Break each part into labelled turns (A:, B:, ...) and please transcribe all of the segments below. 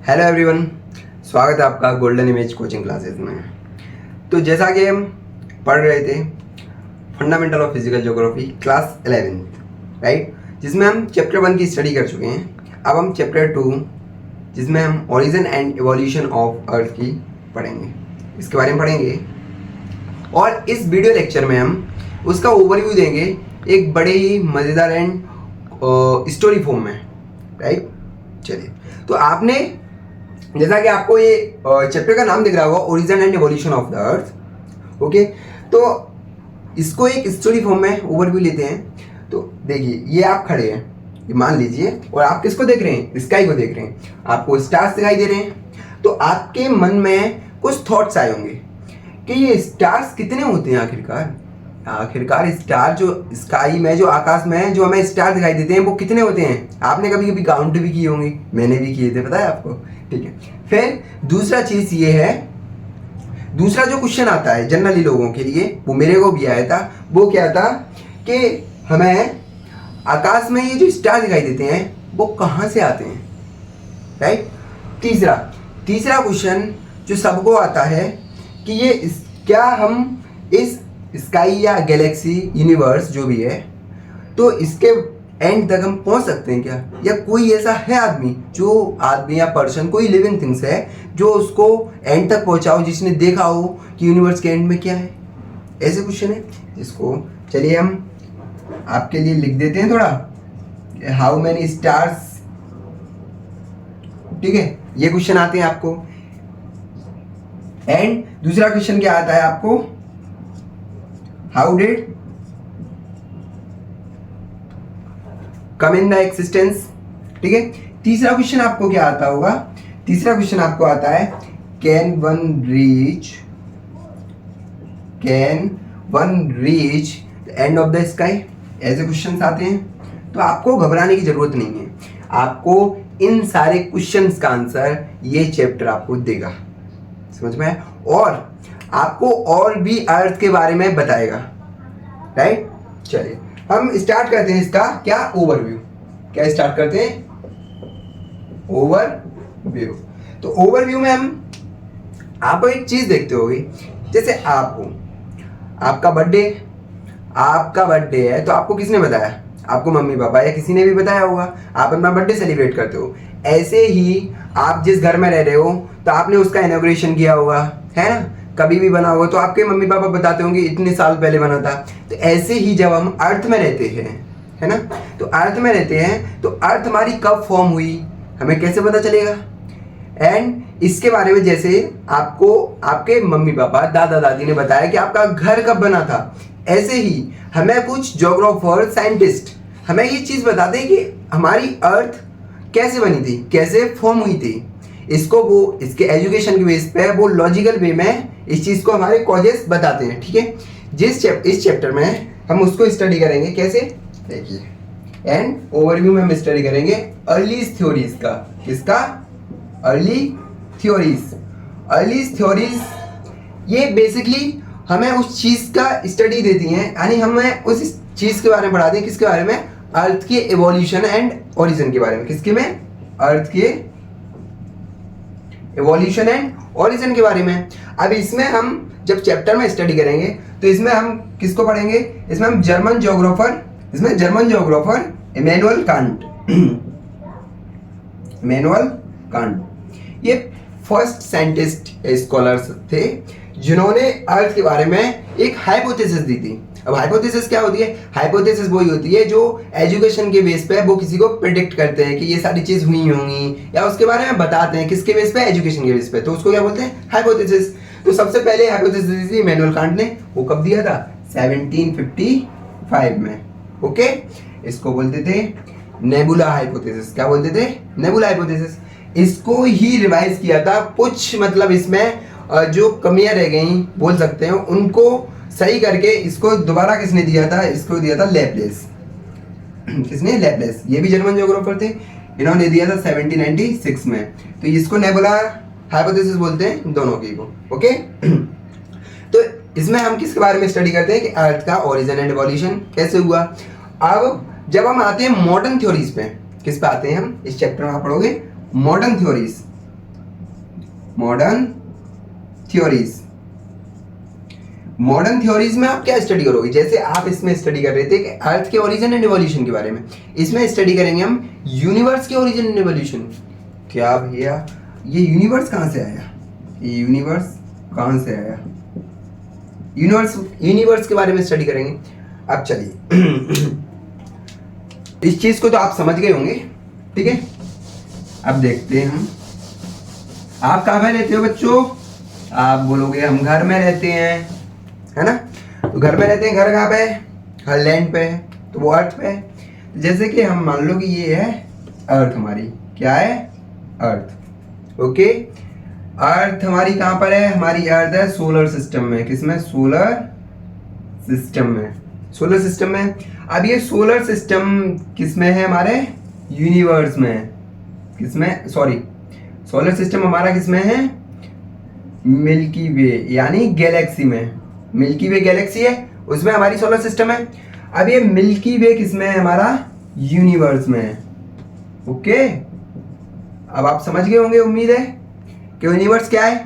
A: Hello everyone, स्वागत है आपका गोल्डन इमेज कोचिंग क्लासेस में। तो जैसा कि हम पढ़ रहे थे fundamental of physical geography class 11th right, जिसमें हम चैप्टर 1 की स्टडी कर चुके हैं। अब हम चैप्टर 2 जिसमें हम origin and evolution of earth की पढ़ेंगे, इसके बारे में पढ़ेंगे। और इस वीडियो लेक्चर में हम उसका ओवरव्यू देंगे एक बड़े ही मज़ेदार एंड स्टोरी फॉर्म में, राइट। चलिए, तो आपने जैसा कि आपको ये चैप्टर का नाम दिख रहा होगा, origin and evolution of the earth, okay. तो इसको एक स्टोरी फॉर्म में ओवरव्यू लेते हैं। तो देखिए, ये आप खड़े हैं, ये मान लीजिए, और आप किसको देख रहे हैं? स्काई को देख रहे हैं। आपको स्टार्स दिखाई दे रहे हैं। तो आपके मन में कुछ थॉट्स आए होंगे कि ये स्टार्स कितने होते हैं आखिरकार स्टार जो स्काई में, जो आकाश में जो हमें स्टार दिखाई देते हैं, वो कितने होते हैं? आपने कभी कभी काउंट भी किए होंगे, मैंने भी किए थे, पता है आपको, ठीक है। फिर दूसरा चीज ये है, दूसरा जो क्वेश्चन आता है जनरली लोगों के लिए, वो मेरे को भी आया था। वो क्या था कि हमें आकाश में ये जो स्टार दिखाई देते हैं वो कहाँ से आते हैं, राइट। तीसरा क्वेश्चन जो सबको आता है कि ये क्या हम इस स्काई या गैलेक्सी यूनिवर्स जो भी है, तो इसके एंड तक हम पहुंच सकते हैं क्या? या कोई ऐसा है आदमी या पर्सन, कोई लिविंग थिंग्स है जो उसको एंड तक पहुंचाओ, जिसने देखा हो कि यूनिवर्स के एंड में क्या है? ऐसे क्वेश्चन है जिसको चलिए हम आपके लिए लिख देते हैं थोड़ा। हाउ मेनी स्टार्स, ठीक है, ये क्वेश्चन आते हैं आपको। एंड दूसरा क्वेश्चन क्या आता है आपको? How did come in the existence, ठीक है। तीसरा क्वेश्चन आपको क्या आता होगा? तीसरा क्वेश्चन आपको आता है can one reach the end of the sky. ऐसे क्वेश्चंस आते हैं। तो आपको घबराने की जरूरत नहीं है, आपको इन सारे क्वेश्चंस का आंसर ये चैप्टर आपको देगा, समझ में है। और आपको और भी अर्थ के बारे में बताएगा, राइट। चलिए हम स्टार्ट करते हैं इसका क्या ओवरव्यू। क्या स्टार्ट करते हैं? ओवरव्यू। तो ओवरव्यू में हम आपको एक चीज देखते होगे, जैसे आपका बर्थडे है, तो आपको किसने बताया? आपको मम्मी पापा या किसी ने भी बताया होगा। आप अपना बर्थडे सेलिब्रेट करते हो। ऐसे ही आप जिस घर में रह रहे हो, तो आपने उसका इनॉग्रेशन किया होगा, है ना, कभी भी बना होगा, तो आपके मम्मी पापा बताते होंगे इतने साल पहले बना था। तो ऐसे ही जब हम अर्थ में रहते हैं, है ना, तो अर्थ में रहते हैं, तो अर्थ हमारी कब फॉर्म हुई हमें कैसे पता चलेगा? एंड इसके बारे में जैसे आपको आपके मम्मी पापा दादा दादी ने बताया कि आपका घर कब बना था, ऐसे ही हमें कुछ ज्योग्राफर साइंटिस्ट हमें ये चीज़ बताते हैं कि हमारी अर्थ कैसे बनी थी, कैसे फॉर्म हुई थी। इसको वो इसके एजुकेशन के बेस पे, वो लॉजिकल वे में इस चीज़ को हमारे कॉजेस बताते हैं, ठीक है। इस चैप्टर में हम उसको स्टडी करेंगे, कैसे देखिए। एंड ओवरव्यू में हम स्टडी करेंगे अर्ली थ्योरीज का। किसका? अर्ली थ्योरीज ये बेसिकली हमें उस चीज़ का स्टडी देती हैं, यानी हमें उस चीज़ के बारे में पढ़ाते हैं। किसके बारे में? अर्थ के एवोल्यूशन एंड ओरिजिन के बारे में। किसके में? अर्थ के एवोल्यूशन एंड ओरिजिन के बारे में। अब इसमें हम जब चैप्टर में स्टडी करेंगे, तो इसमें हम किसको पढ़ेंगे? इसमें हम जर्मन ज्योग्राफर इमैनुअल कांट, ये फर्स्ट साइंटिस्ट स्कॉलर्स थे जिन्होंने अर्थ के बारे में एक हाइपोथेसिस दी थी। अब हाइपोथेसिस क्या होती है? हाइपोथेसिस वही होती है जो एजुकेशन के बेस पे वो किसी को प्रिडिक्ट करते हैं कि ये सारी चीज हुई होंगी, या उसके बारे में बताते हैं। किसके बेस पे? एजुकेशन के बेस पे। तो उसको क्या बोलते हैं? हाइपोथेसिस। तो सबसे पहले हाइपोथेसिस दी थी इमैनुअल कांट ने। वो कब दिया था? 1755 में, ओके। इसको बोलते थे नेबुला हाइपोथेसिस। क्या बोलते थे? Nebula hypothesis. इसको ही रिवाइज किया था कुछ, मतलब इसमें जो कमियां रह गई बोल सकते हैं, उनको सही करके इसको दोबारा किसने दिया था? इसको दिया था लैपलेस। किसने? लैपलेस। ये भी जर्मन ज्योग्राफर थे, इन्होंने दिया था 1796 में। तो इसको नेबुला हाइपोथेसिस बोलते हैं, दोनों की को, ओके। तो इसमें हम किसके बारे में स्टडी करते हैं कि अर्थ का ओरिजिन एंड एवोल्यूशन कैसे हुआ। अब जब हम आते हैं मॉडर्न थ्योरीज पे, किस पे आते हैं हम? इस चैप्टर में आप पढ़ोगे modern theories. Modern theories. Modern theories में आप क्या स्टडी करोगे, जैसे आप इसमें स्टडी कर रहे थे कि अर्थ के ओरिजिन एंड इवोल्यूशन के बारे में, इसमें स्टडी करेंगे हम यूनिवर्स के ओरिजिन एंड इवोल्यूशन। क्या भैया ये यूनिवर्स कहाँ से आया, ये यूनिवर्स कहाँ से आया, यूनिवर्स के बारे में स्टडी करेंगे। अब चलिए इस चीज को तो आप समझ गए होंगे, ठीक है। अब देखते हैं हम, आप कहाँ पे रहते हो बच्चों, आप बोलोगे हम घर में रहते हैं, है ना। तो घर में रहते हैं, घर कहाँ पे है, हर लैंड पे है, तो वो अर्थ पे है। जैसे कि हम मान लो कि ये है अर्थ, हमारी क्या है, अर्थ। ओके, अर्थ हमारी कहाँ पर है, हमारी अर्थ है सोलर सिस्टम में। किसमें, सोलर सिस्टम में, सोलर सिस्टम में। अब ये सोलर सिस्टम किसमें है, हमारे यूनिवर्स में। किसमें, सॉरी, सोलर सिस्टम हमारा किसमें है, मिल्की वे यानी गैलेक्सी में। मिल्की वे गैलेक्सी है, उसमें हमारी सोलर सिस्टम है। अब ये मिल्की वे किसमें है, हमारा यूनिवर्स में है। ओके, अब आप समझ गए होंगे, उम्मीद है कि यूनिवर्स क्या है।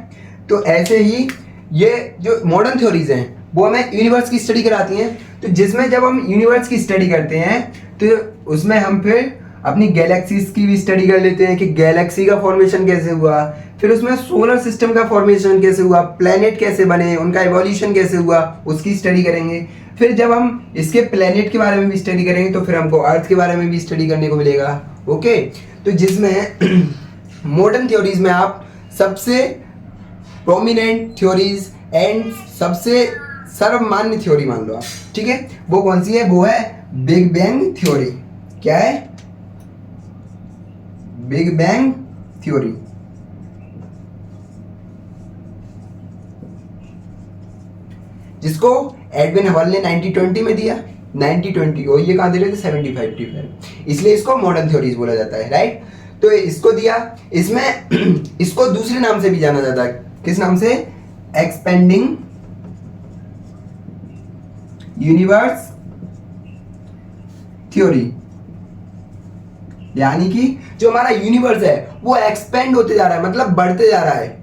A: तो ऐसे ही ये जो मॉडर्न थ्योरीज हैं वो हमें यूनिवर्स की स्टडी कराती हैं। तो जिसमें जब हम यूनिवर्स की स्टडी करते हैं तो उसमें हम फिर अपनी गैलेक्सीज की भी स्टडी कर लेते हैं कि गैलेक्सी का फॉर्मेशन कैसे हुआ, फिर उसमें सोलर सिस्टम का फॉर्मेशन कैसे हुआ, प्लैनेट कैसे बने, उनका इवोल्यूशन कैसे हुआ, उसकी स्टडी करेंगे। फिर जब हम इसके प्लैनेट के बारे में भी स्टडी करेंगे तो फिर हमको अर्थ के बारे में भी स्टडी करने को मिलेगा। ओके, तो जिसमें मॉडर्न थ्योरीज में आप सबसे प्रोमिनेंट थ्योरीज एंड सबसे सर्वमान्य थ्योरी मान लो आप, ठीक है, वो कौन सी है, वो है बिग बैंग थ्योरी। क्या है, बिग बैंग थ्योरी। जिसको एडविन हबल ने 1920 में दिया, 1920, और ये कहां दे रहे थे, 75, इसलिए इसको मॉडर्न थ्योरीज बोला जाता है, राइट। तो इसको दिया, इसमें इसको दूसरे नाम से भी जाना जाता है। किस नाम से, एक्सपेंडिंग यूनिवर्स थ्योरी। यानी कि जो हमारा यूनिवर्स है वो एक्सपेंड होते जा रहा है, मतलब बढ़ते जा रहा है,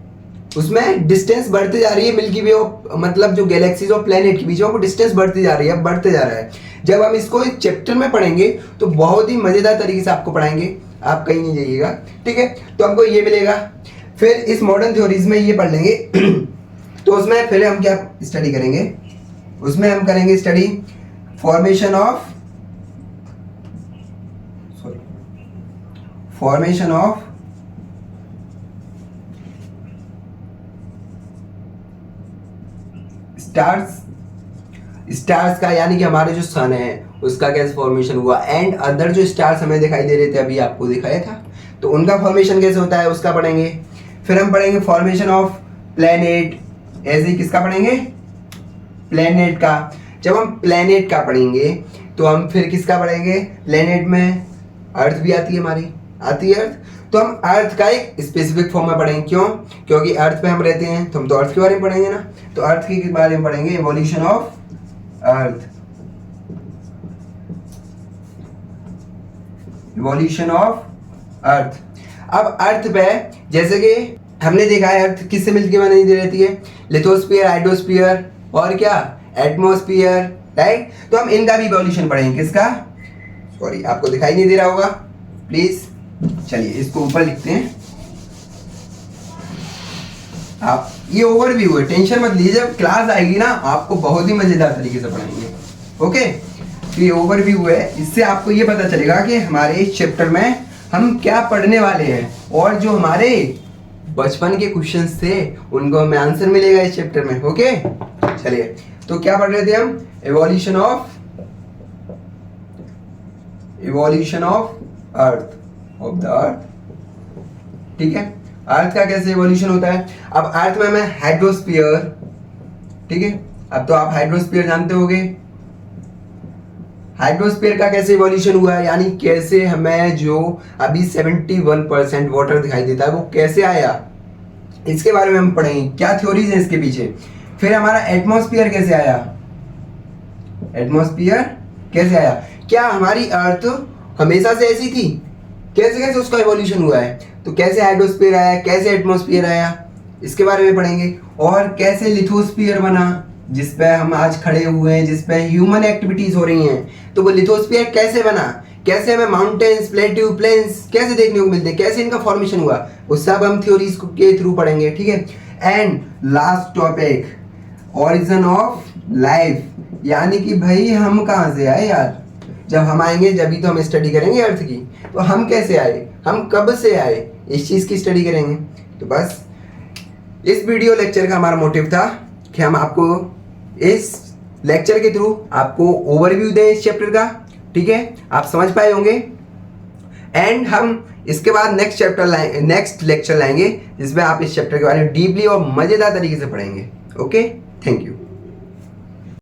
A: उसमें डिस्टेंस बढ़ते जा रही है, मिल्की वे मतलब जो गैलेक्सीज और प्लेनेट के बीच में वो डिस्टेंस बढ़ती जा रही है, बढ़ते जा रहा है। जब हम इसको इस चैप्टर में पढ़ेंगे तो बहुत ही मजेदार तरीके से आपको पढ़ाएंगे, आप कहीं नहीं जाइएगा, ठीक है। तो हमको ये मिलेगा, फिर इस मॉडर्न थ्योरीज में ये पढ़ लेंगे। तो उसमें पहले हम क्या स्टडी करेंगे, उसमें हम करेंगे स्टडी फॉर्मेशन ऑफ स्टार्स का, यानी कि हमारे जो सन है उसका कैसे फॉर्मेशन हुआ, एंड अदर जो स्टार्स हमें दिखाई दे रहे थे, अभी आपको दिखाया था, तो उनका फॉर्मेशन कैसे होता है उसका पढ़ेंगे। फिर हम पढ़ेंगे फॉर्मेशन ऑफ प्लैनेट, ऐसे ही किसका पढ़ेंगे, प्लैनेट का। जब हम प्लैनेट का पढ़ेंगे तो हम फिर किसका पढ़ेंगे, प्लैनेट में अर्थ भी आती है, हमारी आती है अर्थ, तो हम अर्थ का एक स्पेसिफिक फॉर्म में पढ़ेंगे। क्यों, क्योंकि अर्थ पे हम रहते हैं तो हम तो अर्थ के बारे में पढ़ेंगे ना। तो अर्थ के बारे में पढ़ेंगे, evolution of earth, evolution of earth. अब अर्थ पे जैसे कि हमने देखा है अर्थ किससे मिलकर बनी रहती है, लिथोस्फीयर, हाइड्रोस्फीयर और क्या, एटमॉस्फेयर, राइट। तो हम इनका भी इवोल्यूशन पढ़ेंगे, किसका, सॉरी आपको दिखाई नहीं दे रहा होगा प्लीज, चलिए इसको ऊपर लिखते हैं। आप ये ओवरव्यू है, टेंशन मत लीजिए, जब क्लास आएगी ना आपको बहुत ही मजेदार तरीके से पढ़ाएंगे। ओके, तो ये ओवरव्यू है, इससे आपको ये पता चलेगा कि हमारे इस चैप्टर में हम क्या पढ़ने वाले हैं, और जो हमारे बचपन के क्वेश्चंस थे उनको हमें आंसर मिलेगा इस चैप्टर में। ओके, चलिए तो क्या पढ़ रहे थे हम, evolution of earth, of the earth, ठीक है। अर्थ का कैसे इवोल्यूशन होता है। अब अर्थ में हमें हाइड्रोस्फीयर, ठीक है, अब तो आप हाइड्रोस्फीयर जानते होंगे, हाइड्रोस्फीयर का कैसे इवोल्यूशन हुआ है, यानी कैसे हमें जो अभी 71% वाटर दिखाई देता है वो कैसे आया, इसके बारे में हम पढ़ेंगे, क्या थ्योरीज है इसके पीछे। फिर हमारा एटमॉस्फेयर कैसे आया, एटमॉस्फेयर कैसे आया, क्या हमारी अर्थ हमेशा से ऐसी थी, कैसे कैसे उसका इवोल्यूशन हुआ है, तो कैसे हाइड्रोस्फीयर आया, कैसे एटमॉस्फेयर आया, इसके बारे में पढ़ेंगे, और कैसे लिथोस्फीयर बना जिस पे हम आज खड़े हुए हैं, जिस पे ह्यूमन एक्टिविटीज हो रही हैं, तो वो लिथोस्फीयर कैसे बना, कैसे हमें माउंटेन्स, प्लेट्यू, प्लेन्स कैसे देखने को मिलते हैं, कैसे इनका फॉर्मेशन हुआ, वो सब हम थ्योरीज के थ्रू पढ़ेंगे, ठीक है। And last topic, origin of life, यानी कि भाई हम कहाँ से आए यार, जब हम आएंगे जब तो हम स्टडी करेंगे अर्थ की, तो हम कैसे आए, हम कब से आए, इस चीज़ की स्टडी करेंगे। तो बस इस वीडियो लेक्चर का हमारा मोटिव था कि हम आपको इस लेक्चर के थ्रू आपको ओवरव्यू दें इस चैप्टर का, ठीक है, आप समझ पाए होंगे। एंड हम इसके बाद नेक्स्ट लेक्चर लाएंगे जिसमें आप इस चैप्टर के बारे में डीपली और मज़ेदार तरीके से पढ़ेंगे। Okay, thank you.